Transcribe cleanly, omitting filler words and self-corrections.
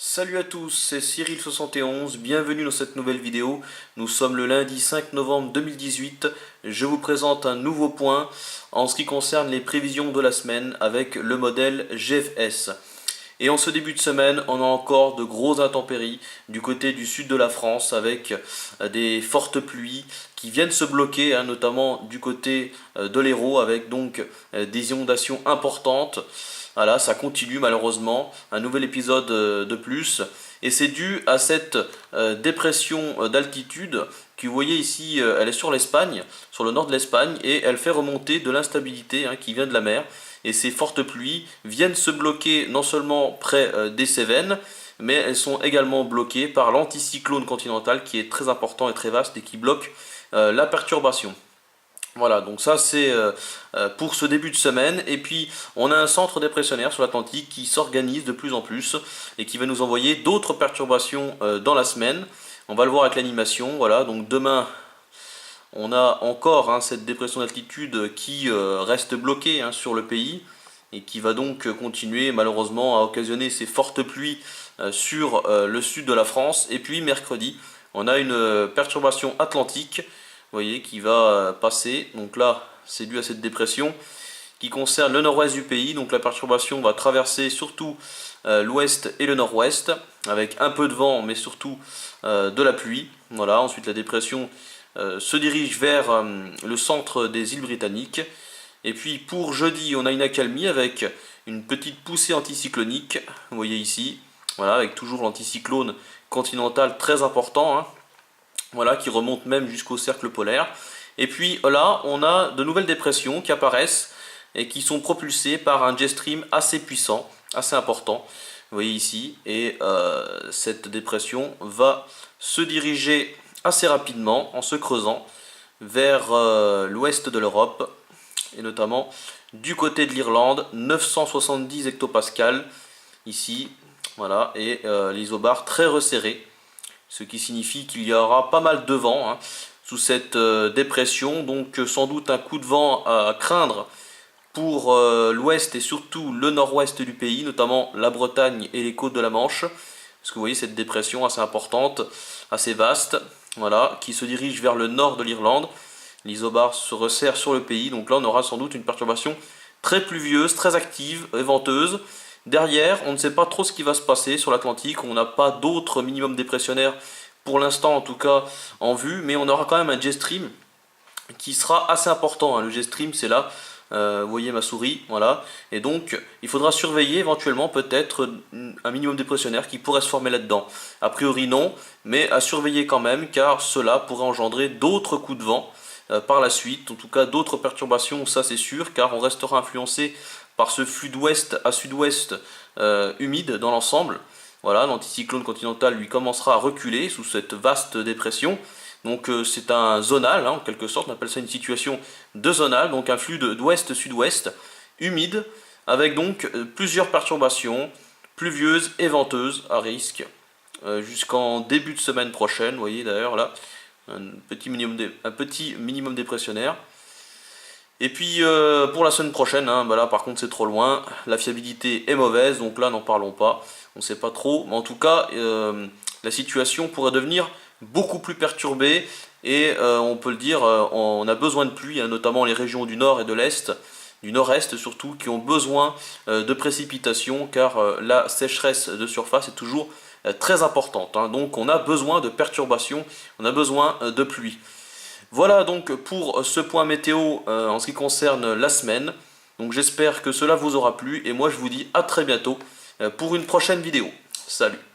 Salut à tous, c'est Cyril71, bienvenue dans cette nouvelle vidéo. Nous sommes le lundi 5 novembre 2018. Je vous présente un nouveau point en ce qui concerne les prévisions de la semaine avec le modèle GFS. Et en ce début de semaine, on a encore de grosses intempéries du côté du sud de la France avec des fortes pluies qui viennent se bloquer, notamment du côté de l'Hérault avec donc des inondations importantes. Voilà, ça continue malheureusement, un nouvel épisode de plus. Et c'est dû à cette dépression d'altitude que vous voyez ici, elle est sur l'Espagne, sur le nord de l'Espagne, et elle fait remonter de l'instabilité qui vient de la mer. Et ces fortes pluies viennent se bloquer non seulement près des Cévennes, mais elles sont également bloquées par l'anticyclone continental qui est très important et très vaste et qui bloque la perturbation. Voilà, donc ça c'est pour ce début de semaine. Et puis on a un centre dépressionnaire sur l'Atlantique qui s'organise de plus en plus et qui va nous envoyer d'autres perturbations dans la semaine. On va le voir avec l'animation. Voilà, donc demain on a encore cette dépression d'altitude qui reste bloquée sur le pays et qui va donc continuer malheureusement à occasionner ces fortes pluies sur le sud de la France. Et puis mercredi, on a une perturbation atlantique, vous voyez, qui va passer. Donc là, c'est dû à cette dépression qui concerne le nord-ouest du pays. Donc la perturbation va traverser surtout l'ouest et le nord-ouest, avec un peu de vent, mais surtout de la pluie. Voilà. Ensuite, la dépression se dirige vers le centre des îles britanniques. Et puis pour jeudi, on a une accalmie avec une petite poussée anticyclonique, vous voyez ici. Voilà, avec toujours l'anticyclone continental très important, voilà, qui remonte même jusqu'au cercle polaire. Et puis là, on a de nouvelles dépressions qui apparaissent et qui sont propulsées par un jet stream assez puissant, assez important. Vous voyez ici, et cette dépression va se diriger assez rapidement en se creusant vers l'ouest de l'Europe et notamment du côté de l'Irlande, 970 hectopascales ici, voilà, et l'isobare très resserré, ce qui signifie qu'il y aura pas mal de vent sous cette dépression, donc sans doute un coup de vent à craindre pour l'ouest et surtout le nord-ouest du pays, notamment la Bretagne et les côtes de la Manche, parce que vous voyez cette dépression assez importante, assez vaste, voilà, qui se dirige vers le nord de l'Irlande. L'isobare se resserre sur le pays, donc là on aura sans doute une perturbation très pluvieuse, très active et venteuse. Derrière, on ne sait pas trop ce qui va se passer sur l'Atlantique, on n'a pas d'autres minimums dépressionnaires pour l'instant en tout cas en vue, mais on aura quand même un jet stream qui sera assez important. Le jet stream c'est là, vous voyez ma souris, voilà, et donc il faudra surveiller éventuellement peut-être un minimum dépressionnaire qui pourrait se former là-dedans. A priori non, mais à surveiller quand même car cela pourrait engendrer d'autres coups de vent par la suite, en tout cas d'autres perturbations, ça c'est sûr, car on restera influencé par ce flux d'ouest à sud-ouest humide dans l'ensemble. Voilà, l'anticyclone continental lui commencera à reculer sous cette vaste dépression. Donc c'est un zonal, en quelque sorte, on appelle ça une situation de zonal, donc un flux d'ouest-sud-ouest humide, avec donc plusieurs perturbations pluvieuses et venteuses à risque jusqu'en début de semaine prochaine. Vous voyez d'ailleurs là un petit minimum dépressionnaire. Et puis pour la semaine prochaine, là par contre c'est trop loin, la fiabilité est mauvaise, donc là n'en parlons pas, on ne sait pas trop, mais en tout cas la situation pourrait devenir beaucoup plus perturbée et on peut le dire, on a besoin de pluie, notamment les régions du nord et de l'est, du nord-est surtout, qui ont besoin de précipitations car la sécheresse de surface est toujours très importante, donc on a besoin de perturbations, on a besoin de pluie. Voilà donc pour ce point météo en ce qui concerne la semaine. Donc j'espère que cela vous aura plu et moi je vous dis à très bientôt pour une prochaine vidéo. Salut!